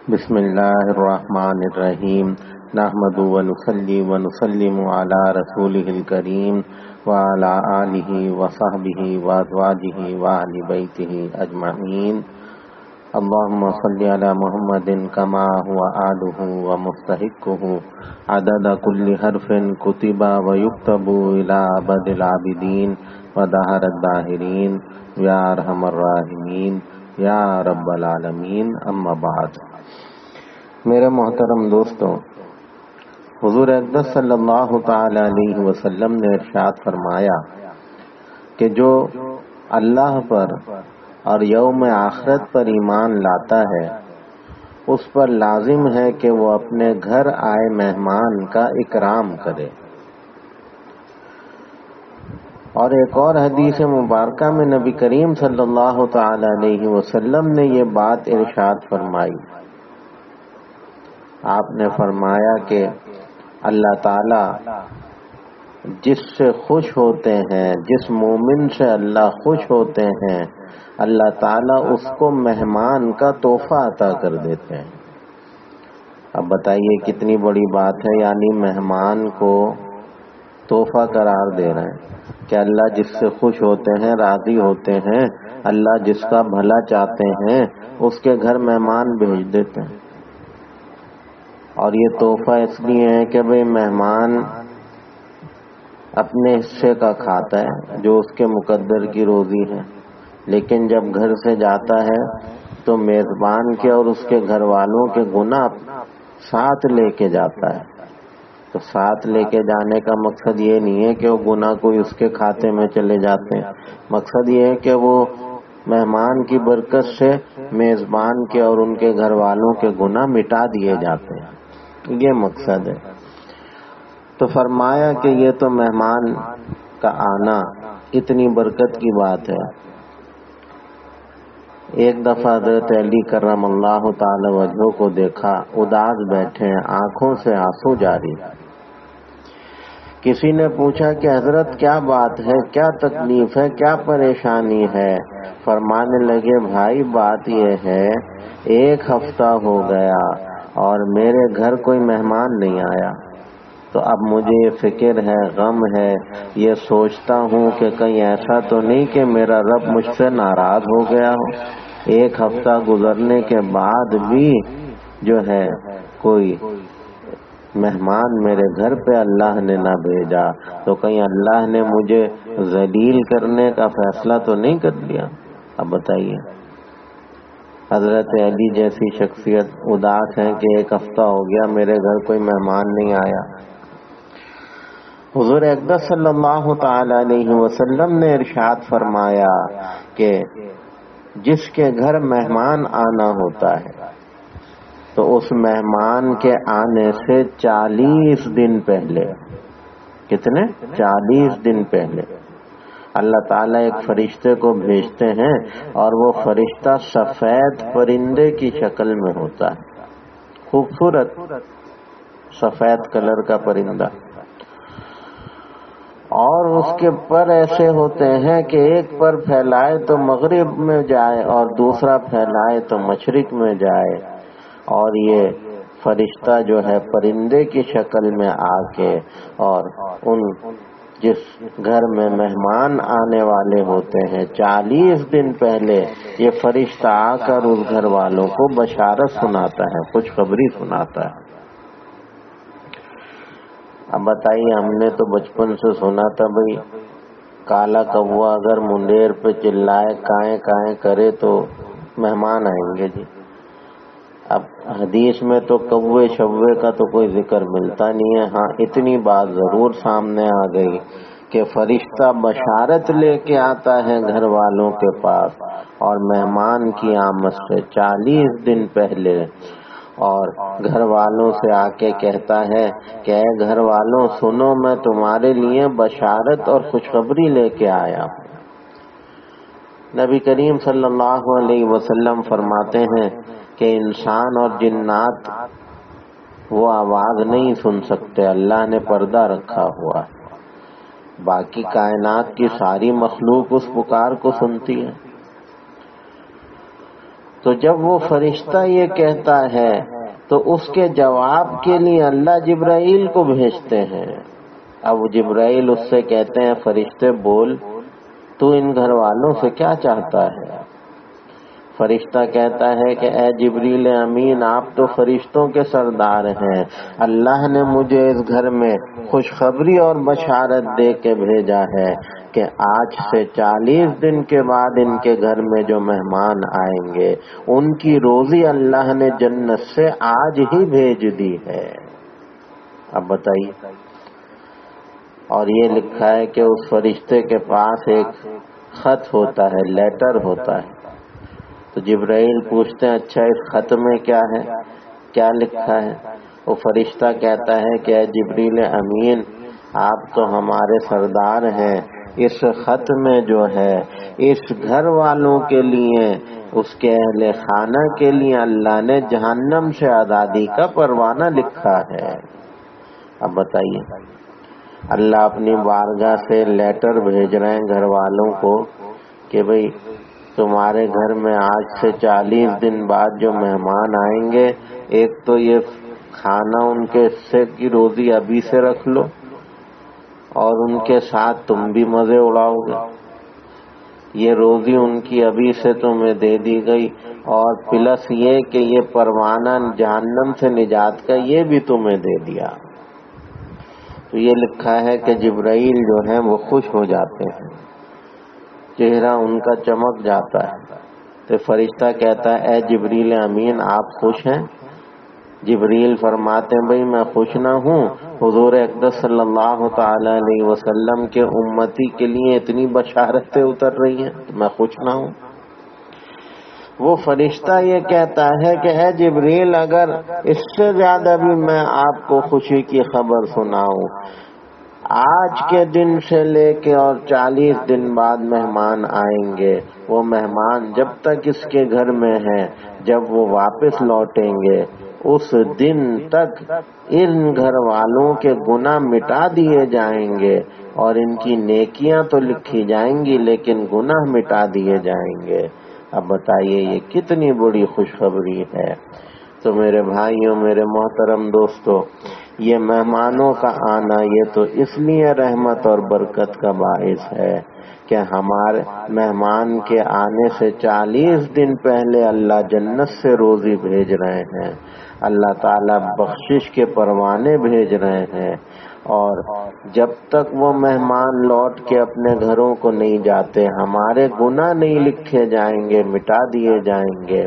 بسم اللہ الرحمن الرحیم نحمد ونصلی ونسلم علی رسولہ الکریم وعلی آلہ وصحبہ وازواجہ واہل بیتہ اجمعین اللہم صلی علی محمد کما هو آلہ ومستحقہ عدد کل حرف کتب ویکتب الی ابد العابدین ودہر الداہرین یا ارحم الراحمین یا رب العالمین اما بعد۔ میرے محترم دوستوں، حضور اقدس صلی اللہ تعالی علیہ وسلم نے ارشاد فرمایا کہ جو اللہ پر اور یوم آخرت پر ایمان لاتا ہے اس پر لازم ہے کہ وہ اپنے گھر آئے مہمان کا اکرام کرے۔ اور ایک اور حدیث مبارکہ میں نبی کریم صلی اللہ تعالی علیہ وسلم نے یہ بات ارشاد فرمائی۔ آپ نے فرمایا کہ اللہ تعالی جس سے خوش ہوتے ہیں، جس مومن سے اللہ خوش ہوتے ہیں، اللہ تعالی اس کو مہمان کا تحفہ عطا کر دیتے ہیں۔ اب بتائیے کتنی بڑی بات ہے، یعنی مہمان کو تحفہ قرار دے رہے ہیں کہ اللہ جس سے خوش ہوتے ہیں، راضی ہوتے ہیں، اللہ جس کا بھلا چاہتے ہیں اس کے گھر مہمان بھیج دیتے ہیں۔ اور یہ تحفہ اس لیے ہے کہ بھئی مہمان اپنے حصے کا کھاتا ہے جو اس کے مقدر کی روزی ہے، لیکن جب گھر سے جاتا ہے تو میزبان کے اور اس کے گھر والوں کے گناہ ساتھ لے کے جاتا ہے۔ تو ساتھ لے کے جانے کا مقصد یہ نہیں ہے کہ وہ گناہ کوئی اس کے کھاتے میں چلے جاتے ہیں، مقصد یہ ہے کہ وہ مہمان کی برکت سے میزبان کے اور ان کے گھر والوں کے گناہ مٹا دیے جاتے ہیں، یہ مقصد ہے۔ تو فرمایا کہ یہ تو مہمان کا آنا اتنی برکت کی بات ہے۔ ایک دفعہ حضرت علی کرم اللہ تعالی وجہہ کو دیکھا، اداس بیٹھے ہیں، آنکھوں سے آنسو جاری۔ کسی نے پوچھا کہ حضرت کیا بات ہے، کیا تکلیف ہے، کیا پریشانی ہے؟ فرمانے لگے بھائی بات یہ ہے، 1 ہفتہ ہو گیا اور میرے گھر کوئی مہمان نہیں آیا، تو اب مجھے یہ فکر ہے، غم ہے، یہ سوچتا ہوں کہ کہیں ایسا تو نہیں کہ میرا رب مجھ سے ناراض ہو گیا ہو۔ 1 ہفتہ گزرنے کے بعد بھی جو ہے کوئی مہمان میرے گھر پہ اللہ نے نہ بھیجا، تو کہیں اللہ نے مجھے ذلیل کرنے کا فیصلہ تو نہیں کر لیا؟ اب بتائیے، حضرت علی جیسی شخصیت اداس ہے کہ 1 ہفتہ ہو گیا میرے گھر کوئی مہمان نہیں آیا۔ حضور اقدس صلی اللہ تعالی علیہ وسلم نے ارشاد فرمایا کہ جس کے گھر مہمان آنا ہوتا ہے تو اس مہمان کے آنے سے 40 دن پہلے، کتنے؟ 40 دن پہلے اللہ تعالیٰ ایک فرشتے کو بھیجتے ہیں، اور وہ فرشتہ سفید پرندے کی شکل میں ہوتا ہے، خوبصورت سفید کلر کا پرندہ، اور اس کے پر ایسے ہوتے ہیں کہ ایک پر پھیلائے تو مغرب میں جائے اور دوسرا پھیلائے تو مشرق میں جائے، اور یہ فرشتہ جو ہے پرندے کی شکل میں آ کے اور ان جس گھر میں مہمان آنے والے ہوتے ہیں 40 دن پہلے یہ فرشتہ آ کر اس گھر والوں کو بشارت سناتا ہے، خوشخبری سناتا ہے۔ اب بتائیے، ہم نے تو بچپن سے سنا تھا بھئی کالا کوا اگر منڈیر پہ چلائے کائیں کائیں کرے تو مہمان آئیں گے جی۔ اب حدیث میں تو کوے شوے کا تو کوئی ذکر ملتا نہیں ہے، ہاں اتنی بات ضرور سامنے آ گئی کہ فرشتہ بشارت لے کے آتا ہے گھر والوں کے پاس، اور مہمان کی آمد سے 40 دن پہلے، اور گھر والوں سے آ کے کہتا ہے کہ اے گھر والوں سنو، میں تمہارے لیے بشارت اور خوشخبری لے کے آیا ہوں۔ نبی کریم صلی اللہ علیہ وسلم فرماتے ہیں کہ انسان اور جنات وہ آواز نہیں سن سکتے، اللہ نے پردہ رکھا ہوا ہے، باقی کائنات کی ساری مخلوق اس پکار کو سنتی ہے۔ تو جب وہ فرشتہ یہ کہتا ہے تو اس کے جواب کے لیے اللہ جبرائیل کو بھیجتے ہیں. اب جبرائیل اس سے کہتے ہیں فرشتے بول، تو ان گھر والوں سے کیا چاہتا ہے؟ فرشتہ کہتا ہے کہ اے جبریل امین، آپ تو فرشتوں کے سردار ہیں، اللہ نے مجھے اس گھر میں خوشخبری اور بشارت دے کے بھیجا ہے کہ آج سے 40 دن کے بعد ان کے گھر میں جو مہمان آئیں گے ان کی روزی اللہ نے جنت سے آج ہی بھیج دی ہے. اب بتائیے. اور یہ لکھا ہے کہ اس فرشتے کے پاس ایک خط ہوتا ہے، لیٹر ہوتا ہے. تو جبرائیل پوچھتے ہیں اچھا اس خط میں کیا ہے، کیا لکھا ہے؟ وہ فرشتہ کہتا ہے کہ اے جبریل امین، آپ تو ہمارے سردار ہیں، اس خط میں جو ہے اس گھر والوں کے لیے، اس کے اہل خانہ کے لیے اللہ نے جہنم سے آزادی کا پروانہ لکھا ہے. اب بتائیے، اللہ اپنی بارگاہ سے لیٹر بھیج رہے ہیں گھر والوں کو کہ بھئی تمہارے گھر میں آج سے 40 دن بعد جو مہمان آئیں گے، ایک تو یہ کھانا ان کے حصے کی روزی ابھی سے رکھ لو، اور ان کے ساتھ تم بھی مزے اڑاؤ گے. یہ روزی ان کی ابھی سے تمہیں دے دی گئی، اور پلس یہ کہ یہ پروانہ جہنم سے نجات کا یہ بھی تمہیں دے دیا. تو یہ لکھا ہے کہ جبرائیل جو ہیں وہ خوش ہو جاتے ہیں، چہرہ ان کا چمک جاتا ہے. تو فرشتہ کہتا ہے اے جبریل امین، آپ خوش ہیں؟ جبریل فرماتے ہیں بھئی میں خوش نہ ہوں، حضور اقدس صلی اللہ تعالی علیہ وسلم کے امتی کے لیے اتنی بشارتیں اتر رہی ہیں، میں خوش نہ ہوں. وہ فرشتہ یہ کہتا ہے کہ اے جبریل، اگر اس سے زیادہ بھی میں آپ کو خوشی کی خبر سناؤں، آج کے دن سے لے کے اور 40 دن بعد مہمان آئیں گے، وہ مہمان جب تک اس کے گھر میں ہیں، جب وہ واپس لوٹیں گے اس دن تک ان گھر والوں کے گناہ مٹا دیے جائیں گے، اور ان کی نیکیاں تو لکھی جائیں گی لیکن گناہ مٹا دیے جائیں گے. اب بتائیے یہ کتنی بڑی خوشخبری ہے. تو میرے بھائیوں، میرے محترم دوستو، یہ مہمانوں کا آنا یہ تو اس لیے رحمت اور برکت کا باعث ہے کہ ہمارے مہمان کے آنے سے 40 دن پہلے اللہ جنت سے روزی بھیج رہے ہیں، اللہ تعالیٰ بخشش کے پروانے بھیج رہے ہیں، اور جب تک وہ مہمان لوٹ کے اپنے گھروں کو نہیں جاتے ہمارے گناہ نہیں لکھے جائیں گے، مٹا دیے جائیں گے.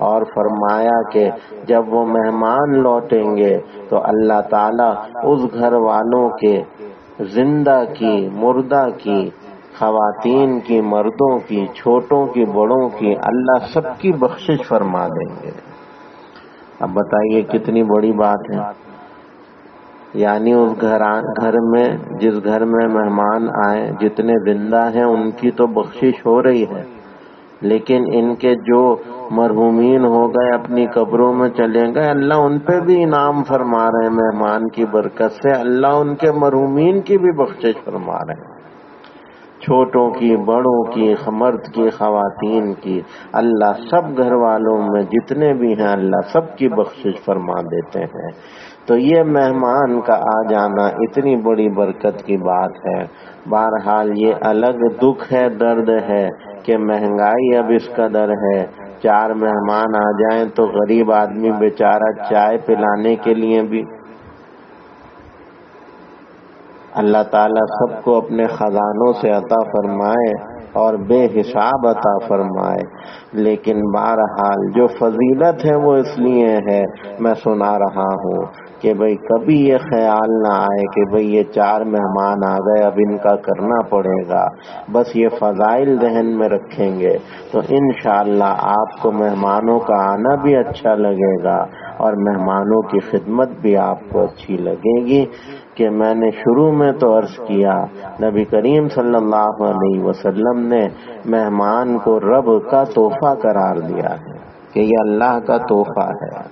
اور فرمایا کہ جب وہ مہمان لوٹیں گے تو اللہ تعالیٰ اس گھر والوں کے زندہ کی، مردہ کی، خواتین کی، مردوں کی، چھوٹوں کی، بڑوں کی، اللہ سب کی بخشش فرما دیں گے. اب بتائیے کتنی بڑی بات ہے. یعنی اس گھر میں، جس گھر میں مہمان آئے، جتنے زندہ ہیں ان کی تو بخشش ہو رہی ہے، لیکن ان کے جو مرحومین ہو گئے اپنی قبروں میں چلے گئے، اللہ ان پہ بھی انعام فرما رہے ہیں. مہمان کی برکت سے اللہ ان کے مرحومین کی بھی بخشش فرما رہے ہیں، چھوٹوں کی، بڑوں کی، مرد کی، خواتین کی، اللہ سب گھر والوں میں جتنے بھی ہیں اللہ سب کی بخشش فرما دیتے ہیں. تو یہ مہمان کا آ جانا اتنی بڑی برکت کی بات ہے. بہرحال یہ الگ دکھ ہے، درد ہے کہ مہنگائی اب اس قدر ہے، 4 مہمان آ جائیں تو غریب آدمی بیچارہ چائے پلانے کے لیے بھی. اللہ تعالیٰ سب کو اپنے خزانوں سے عطا فرمائے اور بے حساب عطا فرمائے، لیکن بہرحال جو فضیلت ہے وہ اس لیے ہے، میں سنا رہا ہوں کہ بھئی کبھی یہ خیال نہ آئے کہ بھئی یہ 4 مہمان آ گئے اب ان کا کرنا پڑے گا. بس یہ فضائل ذہن میں رکھیں گے تو انشاءاللہ آپ کو مہمانوں کا آنا بھی اچھا لگے گا اور مہمانوں کی خدمت بھی آپ کو اچھی لگے گی. کہ میں نے شروع میں تو عرض کیا نبی کریم صلی اللہ علیہ وسلم نے مہمان کو رب کا تحفہ قرار دیا ہے کہ یہ اللہ کا تحفہ ہے.